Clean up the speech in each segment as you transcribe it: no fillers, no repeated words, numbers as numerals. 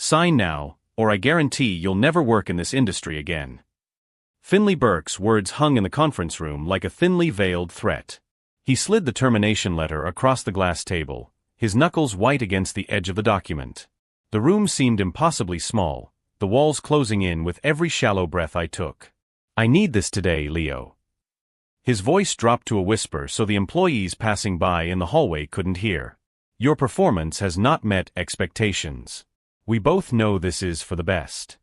Sign now, or I guarantee you'll never work in this industry again. Finley Burke's words hung in the conference room like a thinly veiled threat. He slid the termination letter across the glass table, his knuckles white against the edge of the document. The room seemed impossibly small, the walls closing in with every shallow breath I took. I need this today, Leo. His voice dropped to a whisper so the employees passing by in the hallway couldn't hear. Your performance has not met expectations. We both know this is for the best.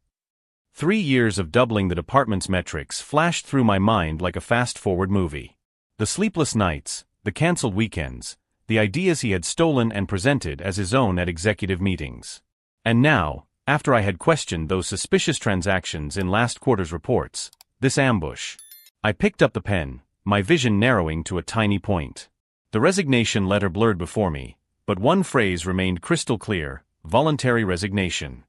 3 years of doubling the department's metrics flashed through my mind like a fast-forward movie. The sleepless nights, the canceled weekends, the ideas he had stolen and presented as his own at executive meetings. And now, after I had questioned those suspicious transactions in last quarter's reports, this ambush. I picked up the pen, my vision narrowing to a tiny point. The resignation letter blurred before me, but one phrase remained crystal clear: voluntary resignation.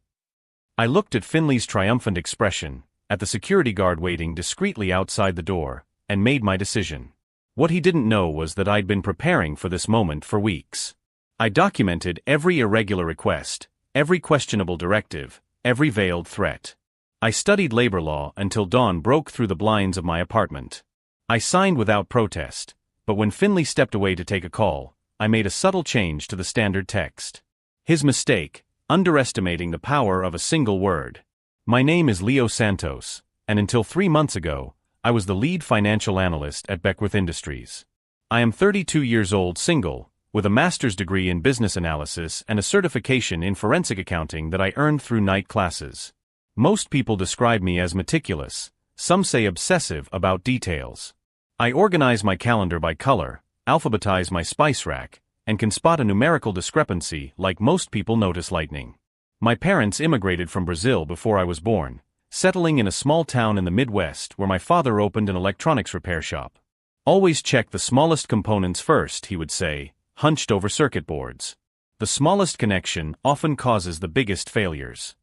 I looked at Finley's triumphant expression, at the security guard waiting discreetly outside the door, and made my decision. What he didn't know was that I'd been preparing for this moment for weeks. I documented every irregular request, every questionable directive, every veiled threat. I studied labor law until dawn broke through the blinds of my apartment. I signed without protest, but when Finley stepped away to take a call, I made a subtle change to the standard text. His mistake, underestimating the power of a single word. My name is Leo Santos, and until 3 months ago, I was the lead financial analyst at Beckworth Industries. I am 32 years old, single, with a master's degree in business analysis and a certification in forensic accounting that I earned through night classes. Most people describe me as meticulous, some say obsessive about details. I organize my calendar by color, alphabetize my spice rack, and can spot a numerical discrepancy like most people notice lightning. My parents immigrated from Brazil before I was born, settling in a small town in the Midwest where my father opened an electronics repair shop. Always check the smallest components first, he would say, hunched over circuit boards. The smallest connection often causes the biggest failures.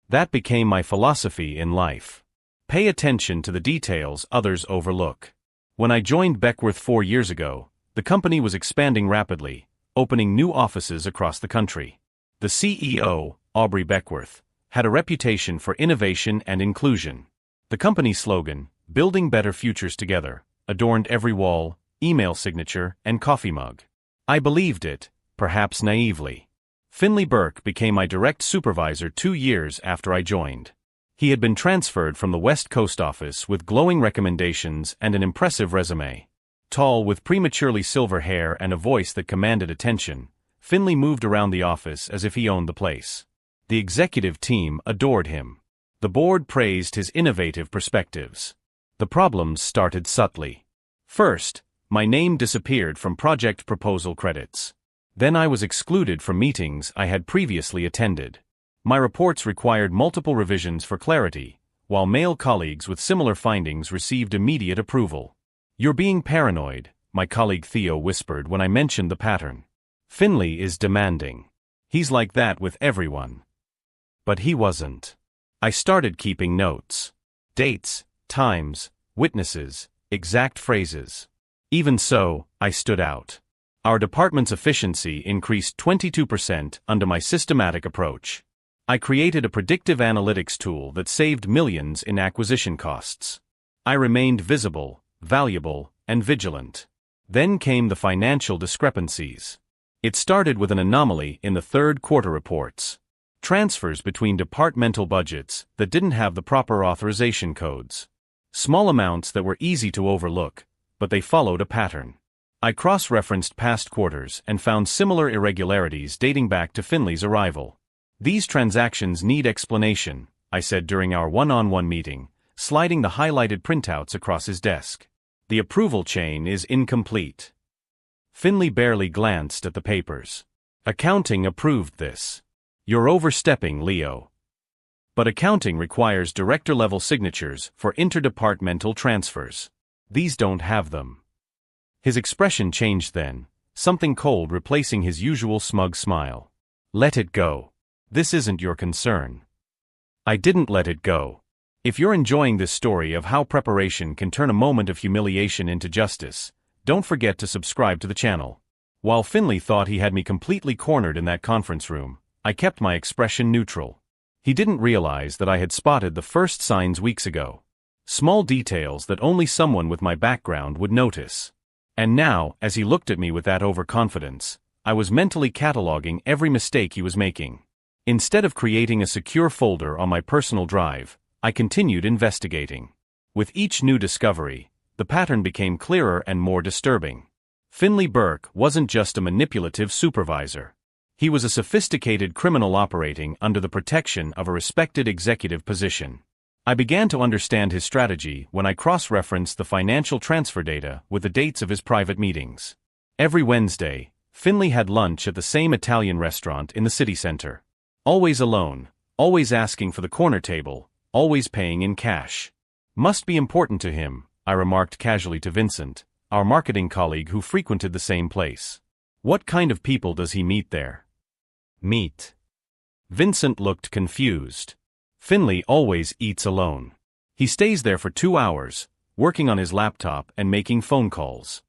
That became my philosophy in life. Pay attention to the details others overlook. When I joined Beckworth 4 years ago, the company was expanding rapidly, opening new offices across the country. The CEO, Aubrey Beckworth, had a reputation for innovation and inclusion. The company's slogan, "Building Better Futures Together," adorned every wall, email signature, and coffee mug. I believed it, perhaps naively. Finley Burke became my direct supervisor 2 years after I joined. He had been transferred from the West Coast office with glowing recommendations and an impressive resume. Tall, with prematurely silver hair and a voice that commanded attention, Finley moved around the office as if he owned the place. The executive team adored him. The board praised his innovative perspectives. The problems started subtly. First, my name disappeared from project proposal credits. Then I was excluded from meetings I had previously attended. My reports required multiple revisions for clarity, while male colleagues with similar findings received immediate approval. "You're being paranoid," my colleague Theo whispered when I mentioned the pattern. "Finley is demanding. He's like that with everyone." But he wasn't. I started keeping notes. Dates, times, witnesses, exact phrases. Even so, I stood out. Our department's efficiency increased 22% under my systematic approach. I created a predictive analytics tool that saved millions in acquisition costs. I remained visible, valuable, and vigilant. Then came the financial discrepancies. It started with an anomaly in the third quarter reports. Transfers between departmental budgets that didn't have the proper authorization codes. Small amounts that were easy to overlook, but they followed a pattern. I cross-referenced past quarters and found similar irregularities dating back to Finley's arrival. "These transactions need explanation," I said during our one-on-one meeting, sliding the highlighted printouts across his desk. "The approval chain is incomplete." Finley barely glanced at the papers. "Accounting approved this. You're overstepping, Leo." "But accounting requires director-level signatures for interdepartmental transfers. These don't have them." His expression changed then, something cold replacing his usual smug smile. "Let it go. This isn't your concern." I didn't let it go. If you're enjoying this story of how preparation can turn a moment of humiliation into justice, don't forget to subscribe to the channel. While Finley thought he had me completely cornered in that conference room, I kept my expression neutral. He didn't realize that I had spotted the first signs weeks ago. Small details that only someone with my background would notice. And now, as he looked at me with that overconfidence, I was mentally cataloging every mistake he was making. Instead of creating a secure folder on my personal drive, I continued investigating. With each new discovery, the pattern became clearer and more disturbing. Finley Burke wasn't just a manipulative supervisor. He was a sophisticated criminal operating under the protection of a respected executive position. I began to understand his strategy when I cross-referenced the financial transfer data with the dates of his private meetings. Every Wednesday, Finley had lunch at the same Italian restaurant in the city center. Always alone, always asking for the corner table, always paying in cash. Must be important to him, I remarked casually to Vincent, our marketing colleague who frequented the same place. What kind of people does he meet there? Meet. Vincent looked confused. Finley always eats alone. He stays there for 2 hours, working on his laptop and making phone calls.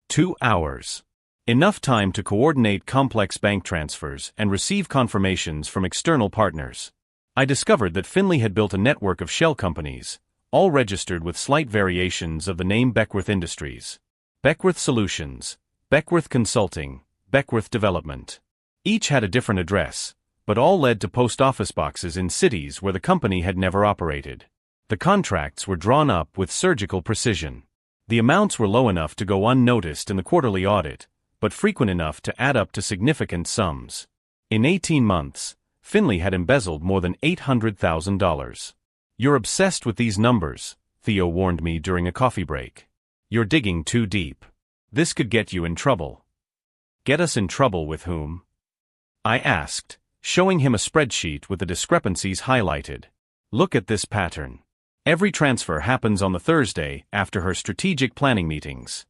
2 hours. Enough time to coordinate complex bank transfers and receive confirmations from external partners. I discovered that Finley had built a network of shell companies, all registered with slight variations of the name Beckworth Industries. Beckworth Solutions, Beckworth Consulting, Beckworth Development. Each had a different address, but all led to post office boxes in cities where the company had never operated. The contracts were drawn up with surgical precision. The amounts were low enough to go unnoticed in the quarterly audit, but frequent enough to add up to significant sums. In 18 months, Finley had embezzled more than $800,000. You're obsessed with these numbers, Theo warned me during a coffee break. You're digging too deep. This could get you in trouble. Get us in trouble with whom? I asked, showing him a spreadsheet with the discrepancies highlighted. Look at this pattern. Every transfer happens on the Thursday after her strategic planning meetings.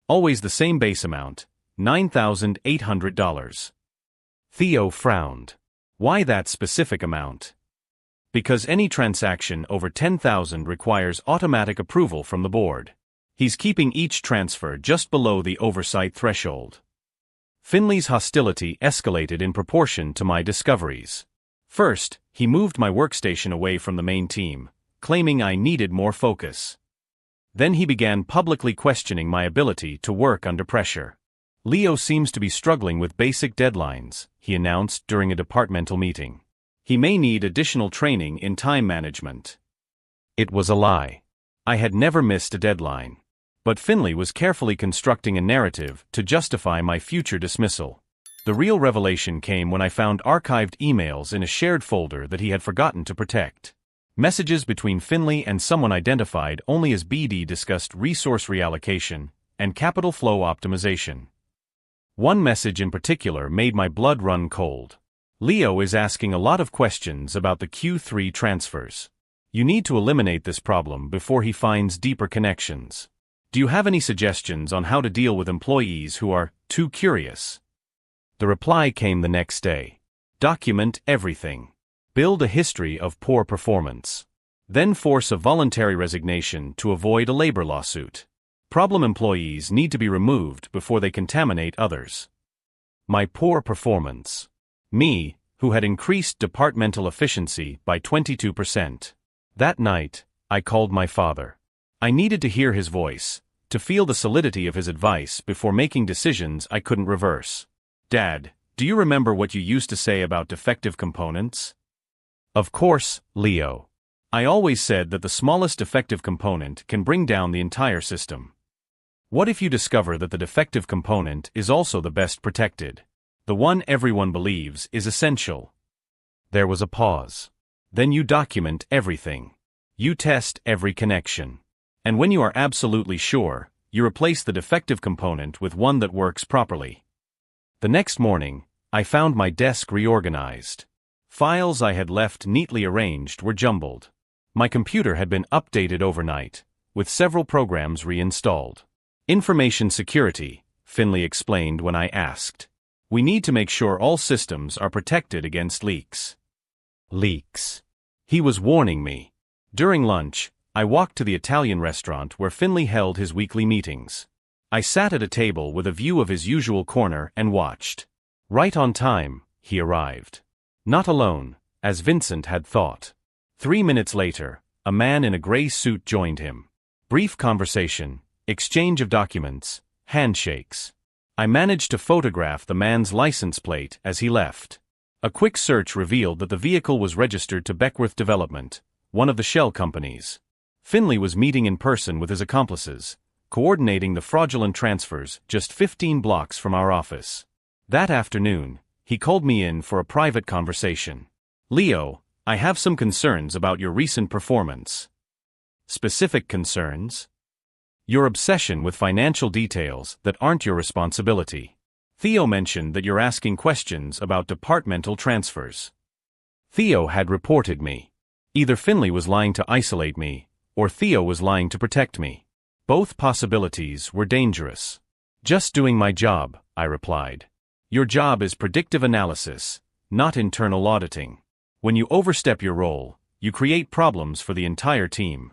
Always the same base amount, $9,800. Theo frowned. Why that specific amount? Because any transaction over $10,000 requires automatic approval from the board. He's keeping each transfer just below the oversight threshold. Finley's hostility escalated in proportion to my discoveries. First, he moved my workstation away from the main team, claiming I needed more focus. Then he began publicly questioning my ability to work under pressure. Leo seems to be struggling with basic deadlines, he announced during a departmental meeting. He may need additional training in time management. It was a lie. I had never missed a deadline. But Finley was carefully constructing a narrative to justify my future dismissal. The real revelation came when I found archived emails in a shared folder that he had forgotten to protect. Messages between Finley and someone identified only as BD discussed resource reallocation and capital flow optimization. One message in particular made my blood run cold. Leo is asking a lot of questions about the Q3 transfers. You need to eliminate this problem before he finds deeper connections. Do you have any suggestions on how to deal with employees who are too curious? The reply came the next day. Document everything. Build a history of poor performance. Then force a voluntary resignation to avoid a labor lawsuit. Problem employees need to be removed before they contaminate others. My poor performance. Me, who had increased departmental efficiency by 22%. That night, I called my father. I needed to hear his voice, to feel the solidity of his advice before making decisions I couldn't reverse. Dad, do you remember what you used to say about defective components? Of course, Leo. I always said that the smallest defective component can bring down the entire system. What if you discover that the defective component is also the best protected? The one everyone believes is essential. There was a pause. Then you document everything. You test every connection. And when you are absolutely sure, you replace the defective component with one that works properly. The next morning, I found my desk reorganized. Files I had left neatly arranged were jumbled. My computer had been updated overnight, with several programs reinstalled. Information security, Finley explained when I asked. We need to make sure all systems are protected against leaks. Leaks. He was warning me. During lunch, I walked to the Italian restaurant where Finley held his weekly meetings. I sat at a table with a view of his usual corner and watched. Right on time, he arrived. Not alone, as Vincent had thought. 3 minutes later, a man in a gray suit joined him. Brief conversation, exchange of documents, handshakes. I managed to photograph the man's license plate as he left. A quick search revealed that the vehicle was registered to Beckworth Development, one of the shell companies. Finley was meeting in person with his accomplices, coordinating the fraudulent transfers just 15 blocks from our office. That afternoon, he called me in for a private conversation. "Leo, I have some concerns about your recent performance." "Specific concerns?" "Your obsession with financial details that aren't your responsibility. Theo mentioned that you're asking questions about departmental transfers." Theo had reported me. Either Finley was lying to isolate me, or Theo was lying to protect me. Both possibilities were dangerous. "Just doing my job," I replied. "Your job is predictive analysis, not internal auditing. When you overstep your role, you create problems for the entire team."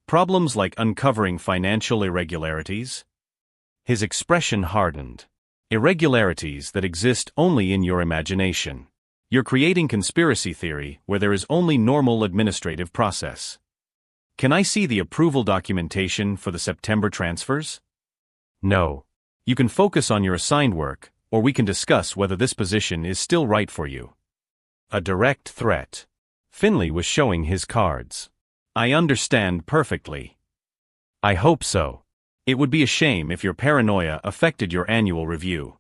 "Problems like uncovering financial irregularities?" His expression hardened. "Irregularities that exist only in your imagination. You're creating conspiracy theory where there is only normal administrative process." "Can I see the approval documentation for the September transfers?" "No. You can focus on your assigned work, or we can discuss whether this position is still right for you." A direct threat. Finley was showing his cards. "I understand perfectly." "I hope so. It would be a shame if your paranoia affected your annual review."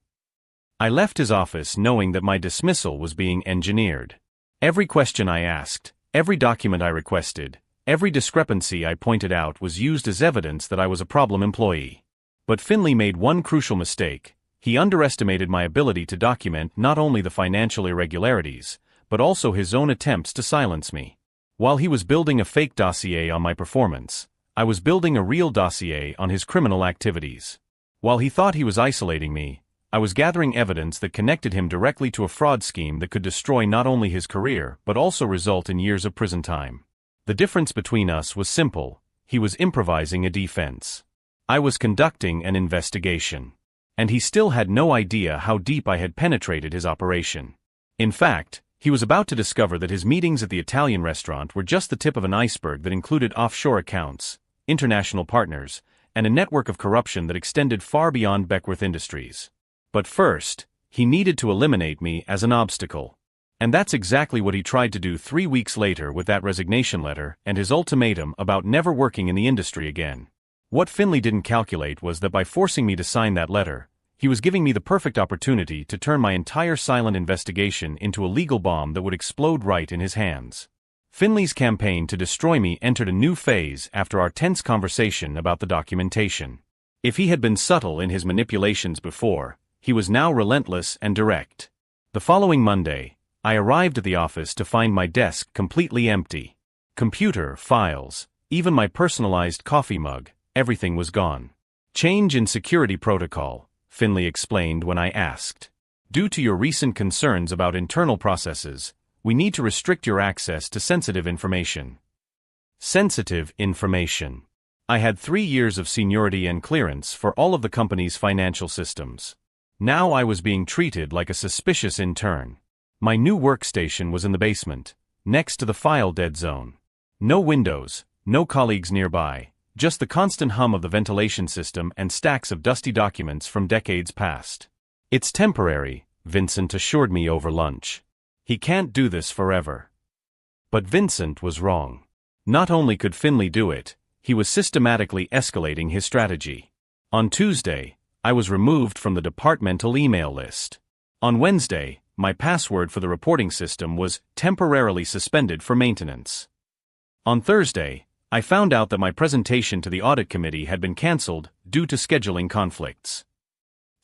I left his office knowing that my dismissal was being engineered. Every question I asked, every document I requested, every discrepancy I pointed out was used as evidence that I was a problem employee. But Finley made one crucial mistake. He underestimated my ability to document not only the financial irregularities, but also his own attempts to silence me. While he was building a fake dossier on my performance, I was building a real dossier on his criminal activities. While he thought he was isolating me, I was gathering evidence that connected him directly to a fraud scheme that could destroy not only his career but also result in years of prison time. The difference between us was simple. He was improvising a defense. I was conducting an investigation. And he still had no idea how deep I had penetrated his operation. In fact, he was about to discover that his meetings at the Italian restaurant were just the tip of an iceberg that included offshore accounts, international partners, and a network of corruption that extended far beyond Beckworth Industries. But first, he needed to eliminate me as an obstacle. And that's exactly what he tried to do 3 weeks later with that resignation letter and his ultimatum about never working in the industry again. What Finley didn't calculate was that by forcing me to sign that letter, he was giving me the perfect opportunity to turn my entire silent investigation into a legal bomb that would explode right in his hands. Finley's campaign to destroy me entered a new phase after our tense conversation about the documentation. If he had been subtle in his manipulations before, he was now relentless and direct. The following Monday, I arrived at the office to find my desk completely empty. Computer, files, even my personalized coffee mug, everything was gone. "Change in security protocol," Finley explained when I asked. "Due to your recent concerns about internal processes, we need to restrict your access to sensitive information." Sensitive information. I had 3 years of seniority and clearance for all of the company's financial systems. Now I was being treated like a suspicious intern. My new workstation was in the basement, next to the file dead zone. No windows, no colleagues nearby, just the constant hum of the ventilation system and stacks of dusty documents from decades past. "It's temporary," Vincent assured me over lunch. "He can't do this forever." But Vincent was wrong. Not only could Finley do it, he was systematically escalating his strategy. On Tuesday, I was removed from the departmental email list. On Wednesday, my password for the reporting system was temporarily suspended for maintenance. On Thursday, I found out that my presentation to the audit committee had been cancelled due to scheduling conflicts.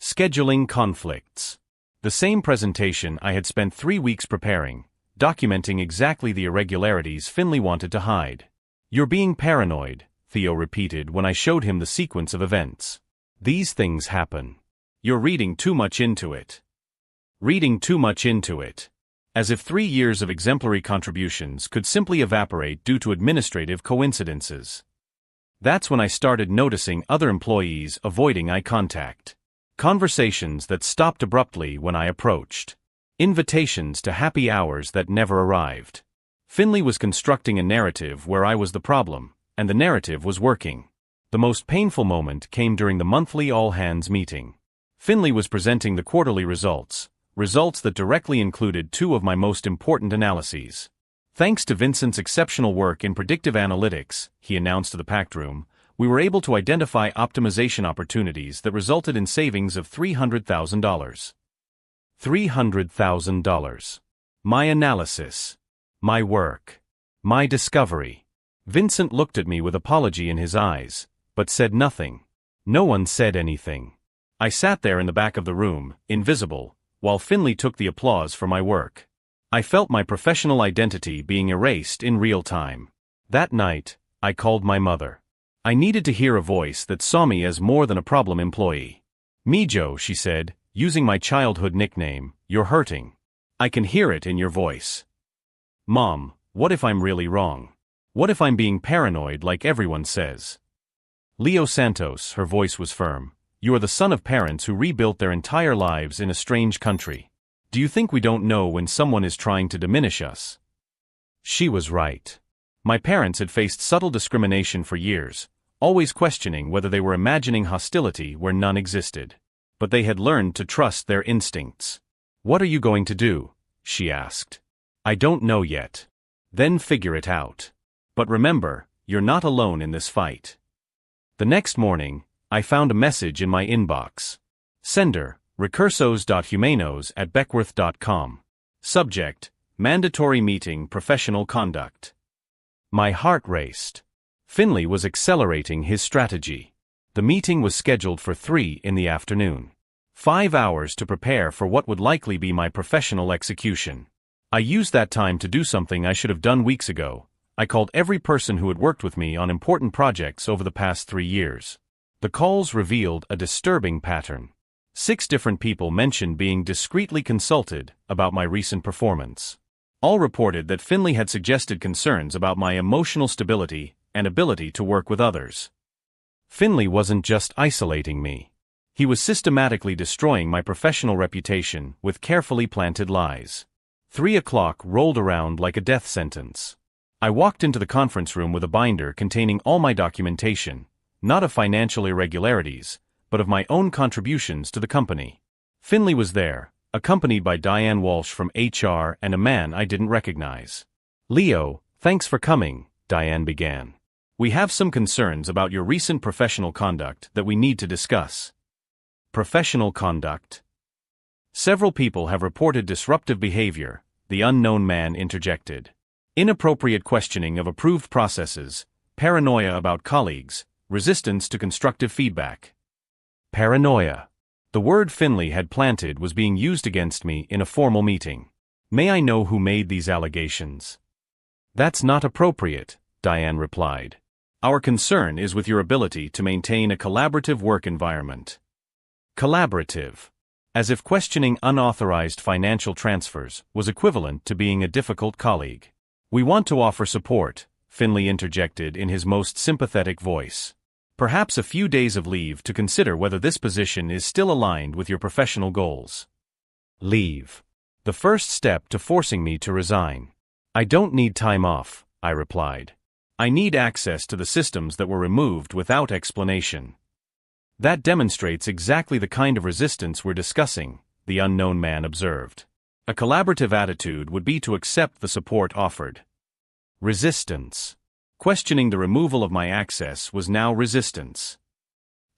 Scheduling conflicts. The same presentation I had spent 3 weeks preparing, documenting exactly the irregularities Finley wanted to hide. "You're being paranoid," Theo repeated when I showed him the sequence of events. "These things happen. You're reading too much into it." Reading too much into it. As if 3 years of exemplary contributions could simply evaporate due to administrative coincidences. That's when I started noticing other employees avoiding eye contact. Conversations that stopped abruptly when I approached. Invitations to happy hours that never arrived. Finley was constructing a narrative where I was the problem, and the narrative was working. The most painful moment came during the monthly all-hands meeting. Finley was presenting the quarterly results that directly included two of my most important analyses. Thanks to Vincent's exceptional work in predictive analytics, he announced to the packed room, we were able to identify optimization opportunities that resulted in savings of $300,000. $300,000. My analysis. My work. My discovery. Vincent looked at me with apology in his eyes, but said nothing. No one said anything. I sat there in the back of the room, invisible, while Finley took the applause for my work. I felt my professional identity being erased in real time. That night, I called my mother. I needed to hear a voice that saw me as more than a problem employee. "Mijo," she said, using my childhood nickname, "you're hurting. I can hear it in your voice." "Mom, what if I'm really wrong? What if I'm being paranoid like everyone says?" "Leo Santos," her voice was firm, "you are the son of parents who rebuilt their entire lives in a strange country. Do you think we don't know when someone is trying to diminish us?" She was right. My parents had faced subtle discrimination for years, always questioning whether they were imagining hostility where none existed. But they had learned to trust their instincts. "What are you going to do?" she asked. "I don't know yet." "Then figure it out. But remember, you're not alone in this fight." The next morning, I found a message in my inbox. Sender, recursos.humanos@beckworth.com. Subject, mandatory meeting professional conduct. My heart raced. Finley was accelerating his strategy. The meeting was scheduled for 3 in the afternoon. 5 hours to prepare for what would likely be my professional execution. I used that time to do something I should have done weeks ago. I called every person who had worked with me on important projects over the past 3 years. The calls revealed a disturbing pattern. 6 different people mentioned being discreetly consulted about my recent performance. All reported that Finley had suggested concerns about my emotional stability and ability to work with others. Finley wasn't just isolating me. He was systematically destroying my professional reputation with carefully planted lies. 3 o'clock rolled around like a death sentence. I walked into the conference room with a binder containing all my documentation, not of financial irregularities, but of my own contributions to the company. Finley was there, accompanied by Diane Walsh from HR and a man I didn't recognize. "Leo, thanks for coming," Diane began. "We have some concerns about your recent professional conduct that we need to discuss." Professional conduct? "Several people have reported disruptive behavior," the unknown man interjected. "Inappropriate questioning of approved processes, paranoia about colleagues, resistance to constructive feedback." Paranoia. The word Finley had planted was being used against me in a formal meeting. "May I know who made these allegations?" "That's not appropriate," Diane replied. "Our concern is with your ability to maintain a collaborative work environment." Collaborative. As if questioning unauthorized financial transfers was equivalent to being a difficult colleague. "We want to offer support," Finley interjected in his most sympathetic voice. "Perhaps a few days of leave to consider whether this position is still aligned with your professional goals." Leave. The first step to forcing me to resign. "I don't need time off," I replied. "I need access to the systems that were removed without explanation." "That demonstrates exactly the kind of resistance we're discussing," the unknown man observed. "A collaborative attitude would be to accept the support offered." Resistance. Questioning the removal of my access was now resistance.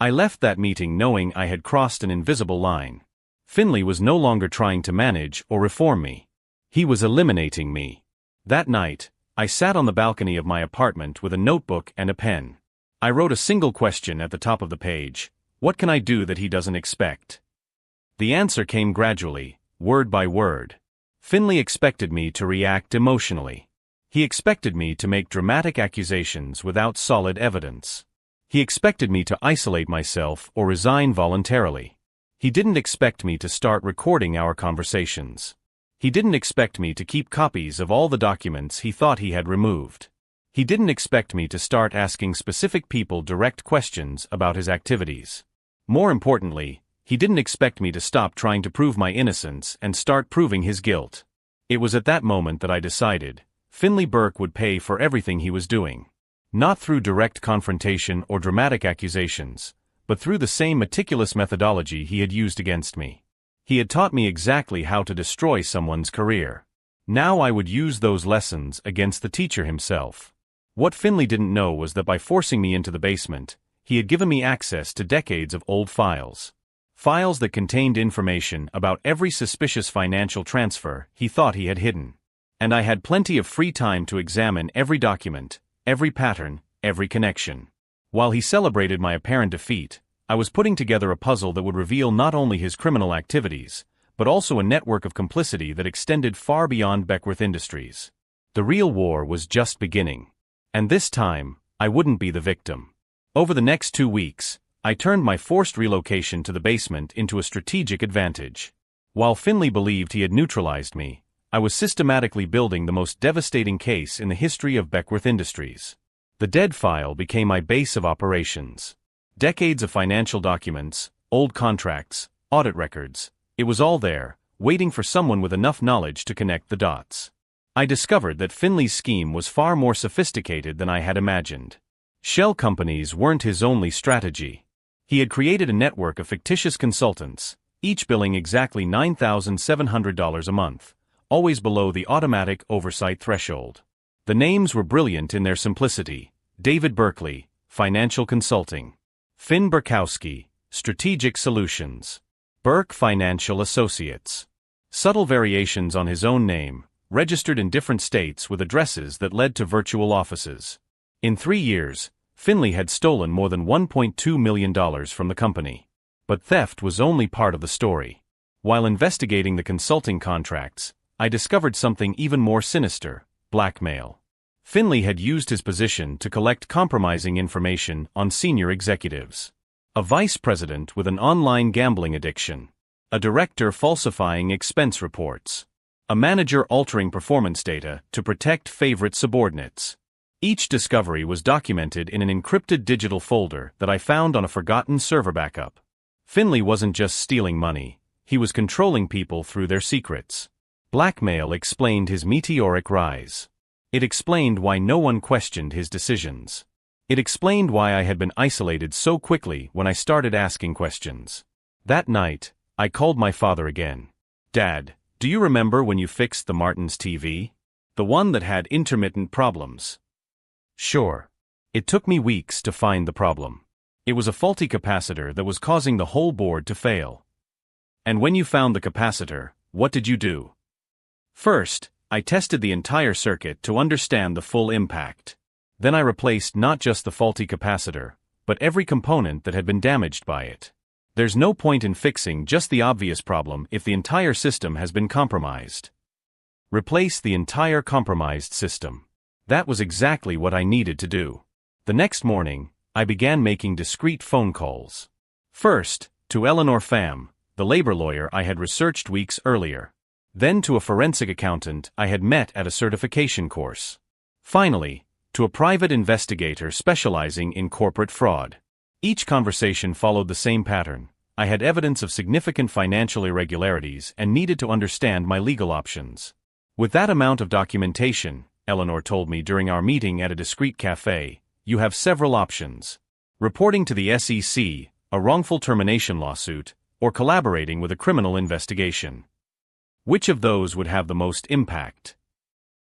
I left that meeting knowing I had crossed an invisible line. Finley was no longer trying to manage or reform me. He was eliminating me. That night, I sat on the balcony of my apartment with a notebook and a pen. I wrote a single question at the top of the page: what can I do that he doesn't expect? The answer came gradually, word by word. Finley expected me to react emotionally. He expected me to make dramatic accusations without solid evidence. He expected me to isolate myself or resign voluntarily. He didn't expect me to start recording our conversations. He didn't expect me to keep copies of all the documents he thought he had removed. He didn't expect me to start asking specific people direct questions about his activities. More importantly, He didn't expect me to stop trying to prove my innocence and start proving his guilt. It was at that moment that I decided Finley Burke would pay for everything he was doing. Not through direct confrontation or dramatic accusations, but through the same meticulous methodology he had used against me. He had taught me exactly how to destroy someone's career. Now I would use those lessons against the teacher himself. What Finley didn't know was that by forcing me into the basement, he had given me access to decades of old files. Files that contained information about every suspicious financial transfer he thought he had hidden. And I had plenty of free time to examine every document, every pattern, every connection. While he celebrated my apparent defeat, I was putting together a puzzle that would reveal not only his criminal activities, but also a network of complicity that extended far beyond Beckworth Industries. The real war was just beginning. And this time, I wouldn't be the victim. Over the next 2 weeks, I turned my forced relocation to the basement into a strategic advantage. While Finley believed he had neutralized me, I was systematically building the most devastating case in the history of Beckworth Industries. The dead file became my base of operations. Decades of financial documents, old contracts, audit records, it was all there, waiting for someone with enough knowledge to connect the dots. I discovered that Finley's scheme was far more sophisticated than I had imagined. Shell companies weren't his only strategy. He had created a network of fictitious consultants, each billing exactly $9,700 a month, always below the automatic oversight threshold. The names were brilliant in their simplicity: David Berkeley, Financial Consulting; Finn Burkowski, Strategic Solutions; Burke Financial Associates. Subtle variations on his own name, registered in different states with addresses that led to virtual offices. In 3 years, Finley had stolen more than $1.2 million from the company. But theft was only part of the story. While investigating the consulting contracts, I discovered something even more sinister: blackmail. Finley had used his position to collect compromising information on senior executives. A vice president with an online gambling addiction. A director falsifying expense reports. A manager altering performance data to protect favorite subordinates. Each discovery was documented in an encrypted digital folder that I found on a forgotten server backup. Finley wasn't just stealing money, he was controlling people through their secrets. Blackmail explained his meteoric rise. It explained why no one questioned his decisions. It explained why I had been isolated so quickly when I started asking questions. That night, I called my father again. "Dad, do you remember when you fixed the Martin's TV? The one that had intermittent problems?" "Sure. It took me weeks to find the problem. It was a faulty capacitor that was causing the whole board to fail." "And when you found the capacitor, what did you do?" "First, I tested the entire circuit to understand the full impact. Then I replaced not just the faulty capacitor, but every component that had been damaged by it. There's no point in fixing just the obvious problem if the entire system has been compromised. Replace the entire compromised system." That was exactly what I needed to do. The next morning, I began making discreet phone calls. First, to Eleanor Pham, the labor lawyer I had researched weeks earlier. Then to a forensic accountant I had met at a certification course. Finally, to a private investigator specializing in corporate fraud. Each conversation followed the same pattern. I had evidence of significant financial irregularities and needed to understand my legal options. With that amount of documentation, Eleanor told me during our meeting at a discreet cafe, you have several options: reporting to the SEC, a wrongful termination lawsuit, or collaborating with a criminal investigation. Which of those would have the most impact?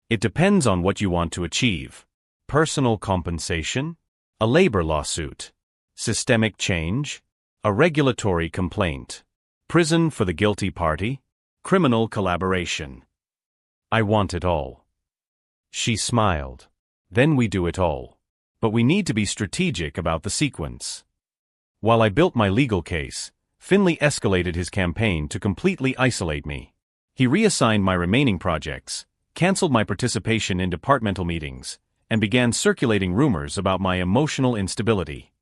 It depends on what you want to achieve. Personal compensation? A labor lawsuit? Systemic change? A regulatory complaint? Prison for the guilty party? Criminal collaboration? I want it all. She smiled. Then we do it all. But we need to be strategic about the sequence. While I built my legal case, Finley escalated his campaign to completely isolate me. He reassigned my remaining projects, canceled my participation in departmental meetings, and began circulating rumors about my emotional instability.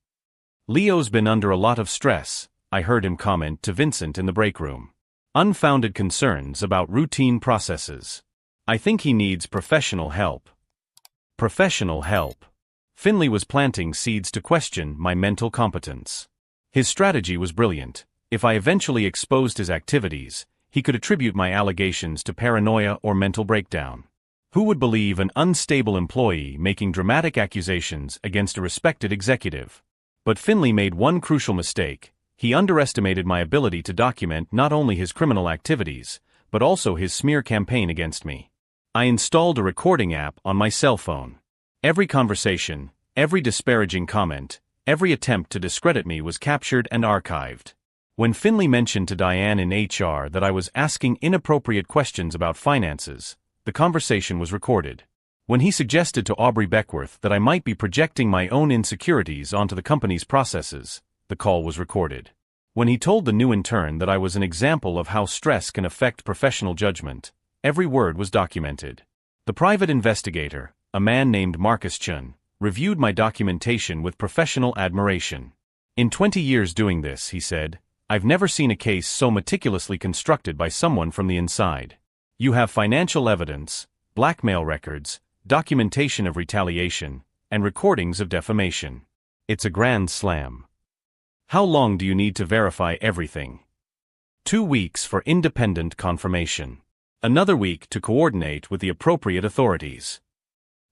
"Leo's been under a lot of stress," I heard him comment to Vincent in the break room. "Unfounded concerns about routine processes. I think he needs professional help." Professional help. Finley was planting seeds to question my mental competence. His strategy was brilliant. If I eventually exposed his activities, he could attribute my allegations to paranoia or mental breakdown. Who would believe an unstable employee making dramatic accusations against a respected executive? But Finley made one crucial mistake. He underestimated my ability to document not only his criminal activities, but also his smear campaign against me. I installed a recording app on my cell phone. Every conversation, every disparaging comment, every attempt to discredit me was captured and archived. When Finley mentioned to Diane in HR that I was asking inappropriate questions about finances, the conversation was recorded. When he suggested to Aubrey Beckworth that I might be projecting my own insecurities onto the company's processes, the call was recorded. When he told the new intern that I was an example of how stress can affect professional judgment, every word was documented. The private investigator, a man named Marcus Chun, reviewed my documentation with professional admiration. In 20 years doing this, he said, I've never seen a case so meticulously constructed by someone from the inside. You have financial evidence, blackmail records, documentation of retaliation, and recordings of defamation. It's a grand slam. How long do you need to verify everything? 2 weeks for independent confirmation. Another week to coordinate with the appropriate authorities.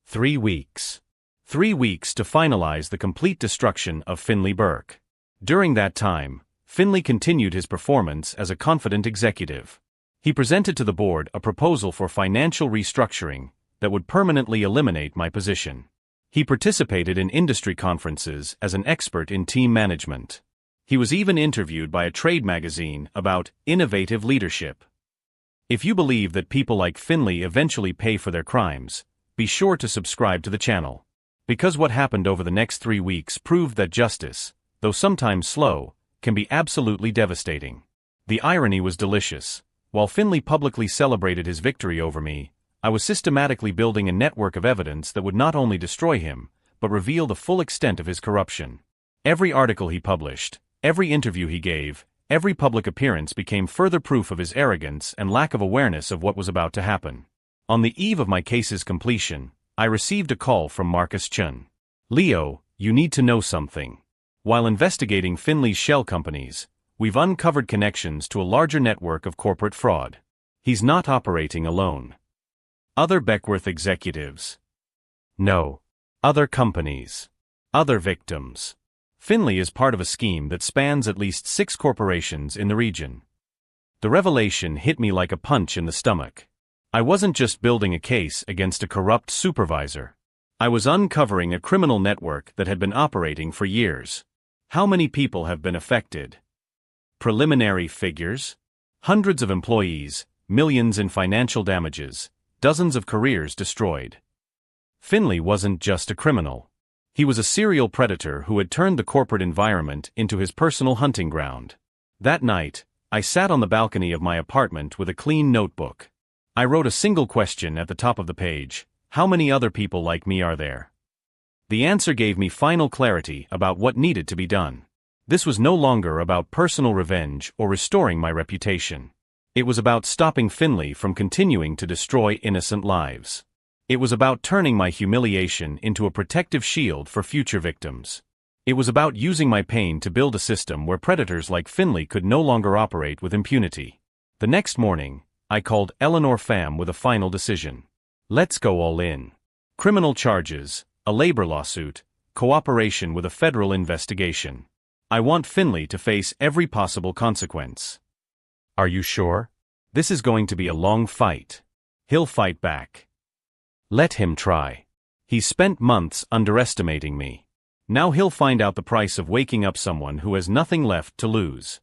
3 weeks. 3 weeks to finalize the complete destruction of Finley Burke. During that time, Finley continued his performance as a confident executive. He presented to the board a proposal for financial restructuring that would permanently eliminate my position. He participated in industry conferences as an expert in team management. He was even interviewed by a trade magazine about innovative leadership. If you believe that people like Finley eventually pay for their crimes, be sure to subscribe to the channel. Because what happened over the next 3 weeks proved that justice, though sometimes slow, can be absolutely devastating. The irony was delicious. While Finley publicly celebrated his victory over me, I was systematically building a network of evidence that would not only destroy him, but reveal the full extent of his corruption. Every article he published, every interview he gave, every public appearance became further proof of his arrogance and lack of awareness of what was about to happen. On the eve of my case's completion, I received a call from Marcus Chun. Leo, you need to know something. While investigating Finley's shell companies, we've uncovered connections to a larger network of corporate fraud. He's not operating alone. Other Beckworth executives. No. Other companies. Other victims. Finley is part of a scheme that spans at least 6 corporations in the region. The revelation hit me like a punch in the stomach. I wasn't just building a case against a corrupt supervisor. I was uncovering a criminal network that had been operating for years. How many people have been affected? Preliminary figures? Hundreds of employees, millions in financial damages, dozens of careers destroyed. Finley wasn't just a criminal. He was a serial predator who had turned the corporate environment into his personal hunting ground. That night, I sat on the balcony of my apartment with a clean notebook. I wrote a single question at the top of the page: how many other people like me are there? The answer gave me final clarity about what needed to be done. This was no longer about personal revenge or restoring my reputation. It was about stopping Finley from continuing to destroy innocent lives. It was about turning my humiliation into a protective shield for future victims. It was about using my pain to build a system where predators like Finley could no longer operate with impunity. The next morning, I called Eleanor Pham with a final decision. Let's go all in. Criminal charges, a labor lawsuit, cooperation with a federal investigation. I want Finley to face every possible consequence. Are you sure? This is going to be a long fight. He'll fight back. Let him try. He's spent months underestimating me. Now he'll find out the price of waking up someone who has nothing left to lose.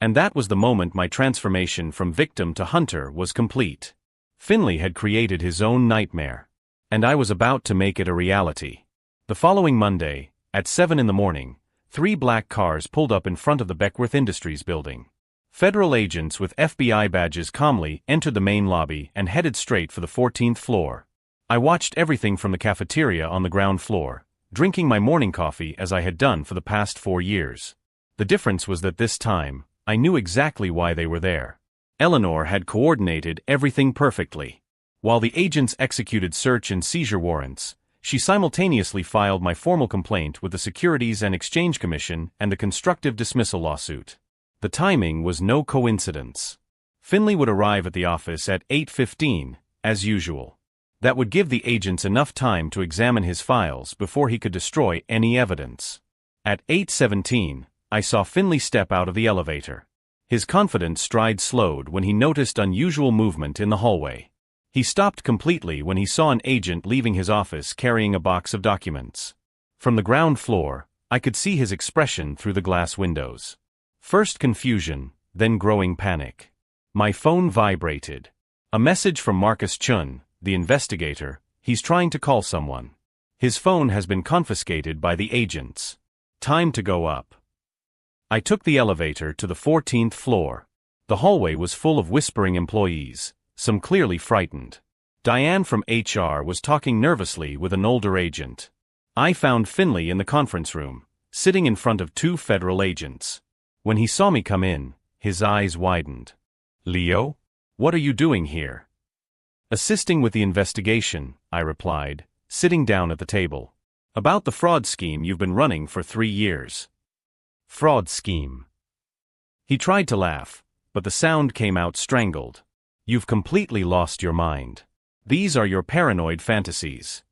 And that was the moment my transformation from victim to hunter was complete. Finley had created his own nightmare. And I was about to make it a reality. The following Monday, at 7 a.m, 3 black cars pulled up in front of the Beckworth Industries building. Federal agents with FBI badges calmly entered the main lobby and headed straight for the 14th floor. I watched everything from the cafeteria on the ground floor, drinking my morning coffee as I had done for the past 4 years. The difference was that this time, I knew exactly why they were there. Eleanor had coordinated everything perfectly. While the agents executed search and seizure warrants, she simultaneously filed my formal complaint with the Securities and Exchange Commission and the constructive dismissal lawsuit. The timing was no coincidence. Finley would arrive at the office at 8:15, as usual. That would give the agents enough time to examine his files before he could destroy any evidence. At 8:17, I saw Finley step out of the elevator. His confident stride slowed when he noticed unusual movement in the hallway. He stopped completely when he saw an agent leaving his office carrying a box of documents. From the ground floor, I could see his expression through the glass windows. First confusion, then growing panic. My phone vibrated. A message from Marcus Chun, the investigator. He's trying to call someone. His phone has been confiscated by the agents. Time to go up. I took the elevator to the 14th floor. The hallway was full of whispering employees, some clearly frightened. Diane from HR was talking nervously with an older agent. I found Finley in the conference room, sitting in front of 2 federal agents. When he saw me come in, his eyes widened. "Leo? What are you doing here?" "Assisting with the investigation," I replied, sitting down at the table. "About the fraud scheme you've been running for 3 years. "Fraud scheme." He tried to laugh, but the sound came out strangled. "You've completely lost your mind. These are your paranoid fantasies."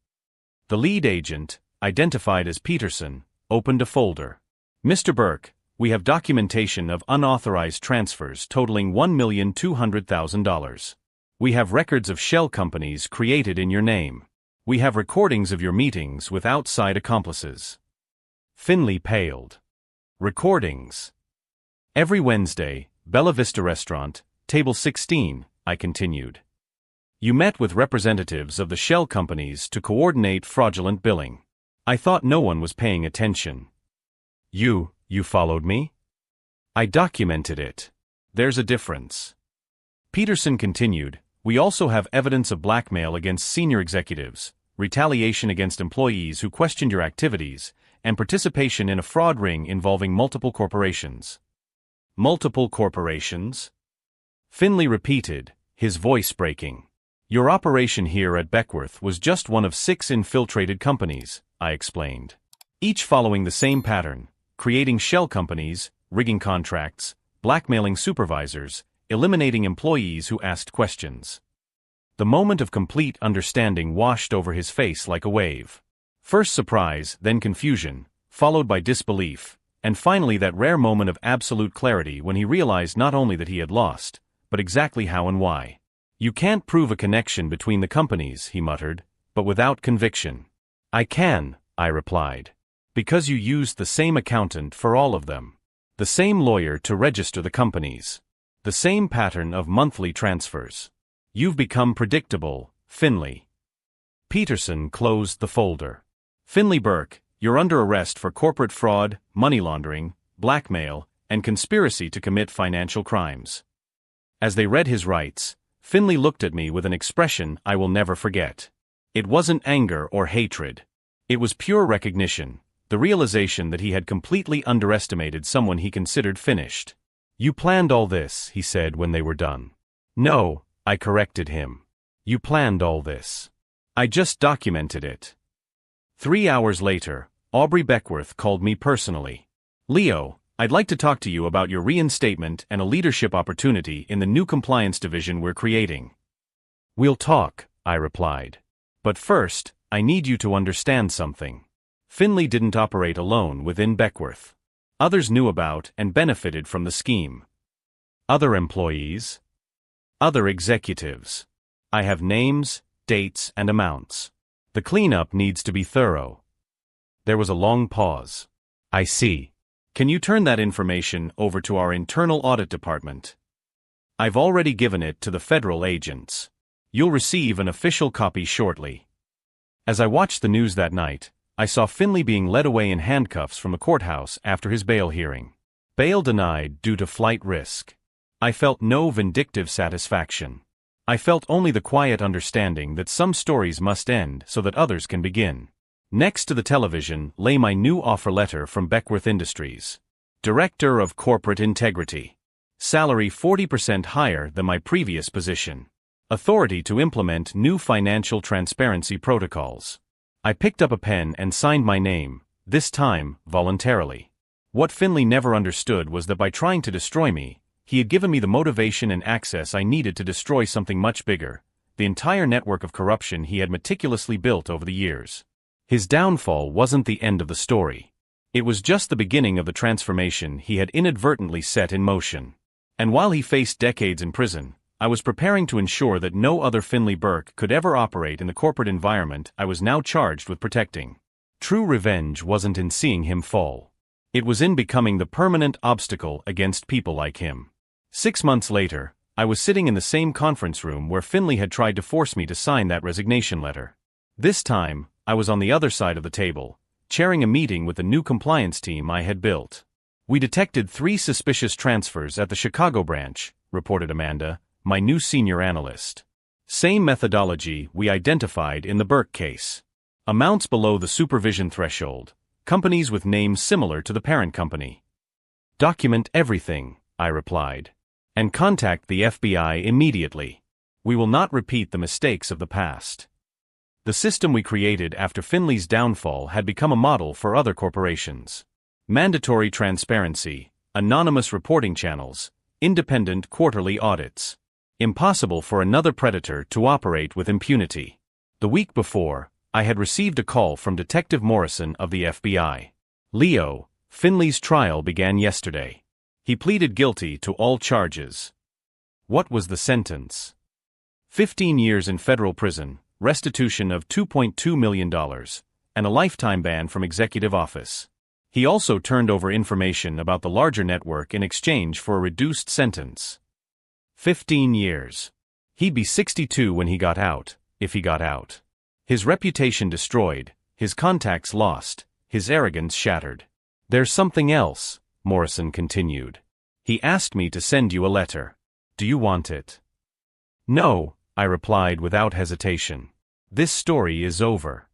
The lead agent, identified as Peterson, opened a folder. "Mr. Burke, we have documentation of unauthorized transfers totaling $1,200,000. We have records of shell companies created in your name. We have recordings of your meetings with outside accomplices." Finley paled. "Recordings." "Every Wednesday, Bella Vista Restaurant, table 16, I continued. "You met with representatives of the shell companies to coordinate fraudulent billing. I thought no one was paying attention. You followed me?" "I documented it. There's a difference." Peterson continued, "We also have evidence of blackmail against senior executives, retaliation against employees who questioned your activities, and participation in a fraud ring involving multiple corporations." "Multiple corporations?" Finley repeated, his voice breaking. "Your operation here at Beckworth was just one of 6 infiltrated companies," I explained. "Each following the same pattern, creating shell companies, rigging contracts, blackmailing supervisors, eliminating employees who asked questions." The moment of complete understanding washed over his face like a wave. First surprise, then confusion, followed by disbelief, and finally that rare moment of absolute clarity when he realized not only that he had lost, but exactly how and why. "You can't prove a connection between the companies," he muttered, "but without conviction." "I can," I replied. "Because you used the same accountant for all of them. The same lawyer to register the companies. The same pattern of monthly transfers. You've become predictable, Finley." Peterson closed the folder. "Finley Burke, you're under arrest for corporate fraud, money laundering, blackmail, and conspiracy to commit financial crimes." As they read his rights, Finley looked at me with an expression I will never forget. It wasn't anger or hatred. It was pure recognition, the realization that he had completely underestimated someone he considered finished. "You planned all this," he said when they were done. "No," I corrected him. "You planned all this. I just documented it." 3 hours later, Aubrey Beckworth called me personally. "Leo, I'd like to talk to you about your reinstatement and a leadership opportunity in the new compliance division we're creating." "We'll talk," I replied. "But first, I need you to understand something. Finley didn't operate alone within Beckworth. Others knew about and benefited from the scheme. Other employees. Other executives. I have names, dates, and amounts. The cleanup needs to be thorough." There was a long pause. "I see. Can you turn that information over to our internal audit department?" "I've already given it to the federal agents. You'll receive an official copy shortly." As I watched the news that night, I saw Finley being led away in handcuffs from the courthouse after his bail hearing. Bail denied due to flight risk. I felt no vindictive satisfaction. I felt only the quiet understanding that some stories must end so that others can begin. Next to the television lay my new offer letter from Beckworth Industries. Director of Corporate Integrity. Salary 40% higher than my previous position. Authority to implement new financial transparency protocols. I picked up a pen and signed my name, this time voluntarily. What Finley never understood was that by trying to destroy me, he had given me the motivation and access I needed to destroy something much bigger, the entire network of corruption he had meticulously built over the years. His downfall wasn't the end of the story. It was just the beginning of the transformation he had inadvertently set in motion. And while he faced decades in prison, I was preparing to ensure that no other Finley Burke could ever operate in the corporate environment I was now charged with protecting. True revenge wasn't in seeing him fall. It was in becoming the permanent obstacle against people like him. 6 months later, I was sitting in the same conference room where Finley had tried to force me to sign that resignation letter. This time, I was on the other side of the table, chairing a meeting with the new compliance team I had built. "We detected 3 suspicious transfers at the Chicago branch," reported Amanda, my new senior analyst. "Same methodology we identified in the Burke case. Amounts below the supervision threshold, companies with names similar to the parent company." "Document everything," I replied. "And contact the FBI immediately. We will not repeat the mistakes of the past." The system we created after Finley's downfall had become a model for other corporations. Mandatory transparency, anonymous reporting channels, independent quarterly audits. Impossible for another predator to operate with impunity. The week before, I had received a call from Detective Morrison of the FBI. "Leo, Finley's trial began yesterday. He pleaded guilty to all charges." What was the sentence? 15 years in federal prison, restitution of $2.2 million, and a lifetime ban from executive office. He also turned over information about the larger network in exchange for a reduced sentence. 15 years. He'd be 62 when he got out, if he got out. His reputation destroyed, his contacts lost, his arrogance shattered. "There's something else," Morrison continued. "He asked me to send you a letter. Do you want it?" "No," I replied without hesitation. "This story is over."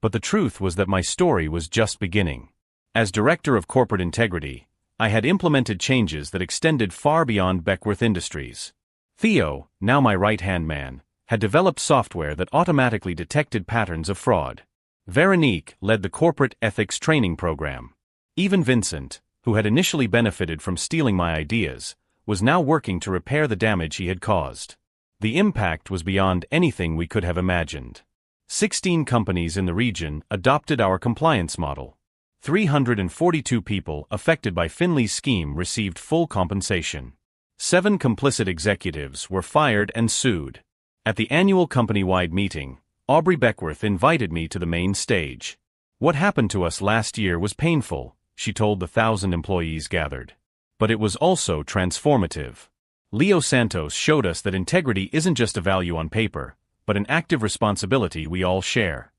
But the truth was that my story was just beginning. As Director of Corporate Integrity, I had implemented changes that extended far beyond Beckworth Industries. Theo, now my right-hand man, had developed software that automatically detected patterns of fraud. Veronique led the corporate ethics training program. Even Vincent, who had initially benefited from stealing my ideas, was now working to repair the damage he had caused. The impact was beyond anything we could have imagined. 16 companies in the region adopted our compliance model. 342 people affected by Finley's scheme received full compensation. 7 complicit executives were fired and sued. At the annual company-wide meeting, Aubrey Beckworth invited me to the main stage. "What happened to us last year was painful," she told the 1,000 employees gathered. "But it was also transformative. Leo Santos showed us that integrity isn't just a value on paper, but an active responsibility we all share."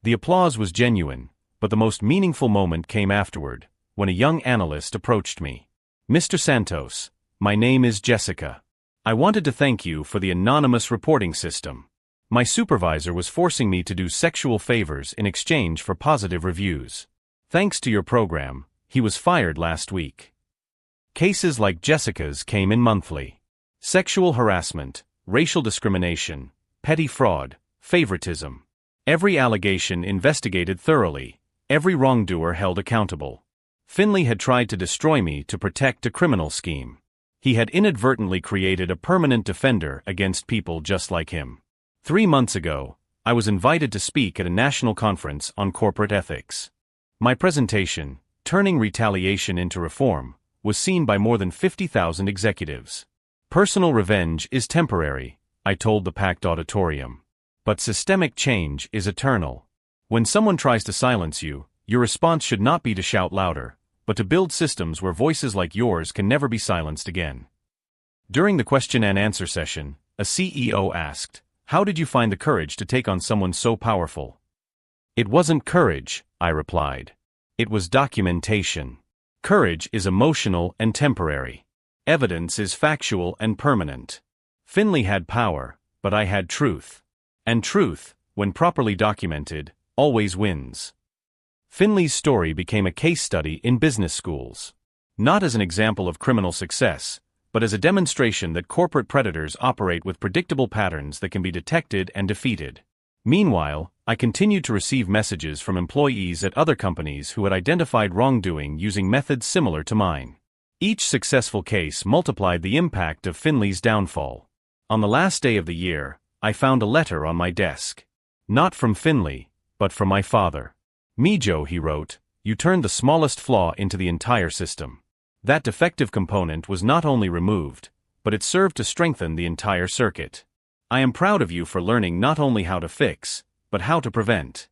The applause was genuine, but the most meaningful moment came afterward, when a young analyst approached me. "Mr. Santos, my name is Jessica. I wanted to thank you for the anonymous reporting system. My supervisor was forcing me to do sexual favors in exchange for positive reviews. Thanks to your program, he was fired last week." Cases like Jessica's came in monthly. Sexual harassment, racial discrimination, petty fraud, favoritism. Every allegation investigated thoroughly, every wrongdoer held accountable. Finley had tried to destroy me to protect a criminal scheme. He had inadvertently created a permanent defender against people just like him. 3 months ago, I was invited to speak at a national conference on corporate ethics. My presentation, Turning Retaliation into Reform, was seen by more than 50,000 executives. "Personal revenge is temporary," I told the packed auditorium. "But systemic change is eternal. When someone tries to silence you, your response should not be to shout louder, but to build systems where voices like yours can never be silenced again." During the question and answer session, a CEO asked, "How did you find the courage to take on someone so powerful?" "It wasn't courage," I replied. "It was documentation. Courage is emotional and temporary. Evidence is factual and permanent. Finley had power, but I had truth. And truth, when properly documented, always wins." Finley's story became a case study in business schools. Not as an example of criminal success, but as a demonstration that corporate predators operate with predictable patterns that can be detected and defeated. Meanwhile, I continued to receive messages from employees at other companies who had identified wrongdoing using methods similar to mine. Each successful case multiplied the impact of Finley's downfall. On the last day of the year, I found a letter on my desk. Not from Finley, but from my father. "Mijo," he wrote, "you turned the smallest flaw into the entire system. That defective component was not only removed, but it served to strengthen the entire circuit. I am proud of you for learning not only how to fix, but how to prevent."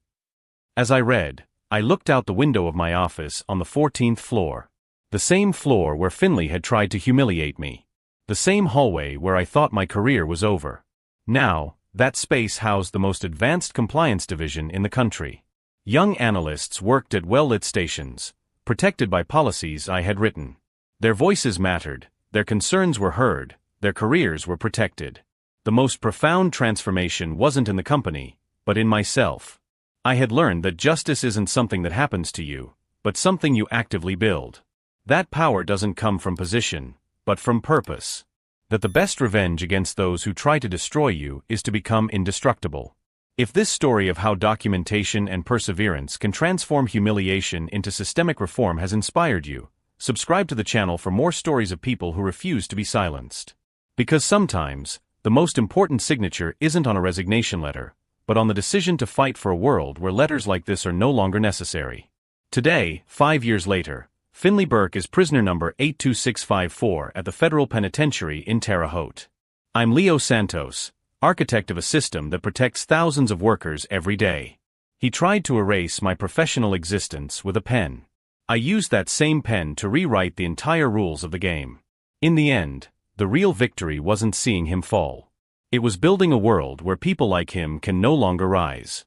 As I read, I looked out the window of my office on the 14th floor. The same floor where Finley had tried to humiliate me. The same hallway where I thought my career was over. Now, that space housed the most advanced compliance division in the country. Young analysts worked at well-lit stations, protected by policies I had written. Their voices mattered, their concerns were heard, their careers were protected. The most profound transformation wasn't in the company, but in myself. I had learned that justice isn't something that happens to you, but something you actively build. That power doesn't come from position, but from purpose. That the best revenge against those who try to destroy you is to become indestructible. If this story of how documentation and perseverance can transform humiliation into systemic reform has inspired you, subscribe to the channel for more stories of people who refuse to be silenced. Because sometimes, the most important signature isn't on a resignation letter, but on the decision to fight for a world where letters like this are no longer necessary. Today, 5 years later, Finley Burke is prisoner number 82654 at the federal penitentiary in Terre Haute. I'm Leo Santos, architect of a system that protects thousands of workers every day. He tried to erase my professional existence with a pen. I used that same pen to rewrite the entire rules of the game. In the end, the real victory wasn't seeing him fall. It was building a world where people like him can no longer rise.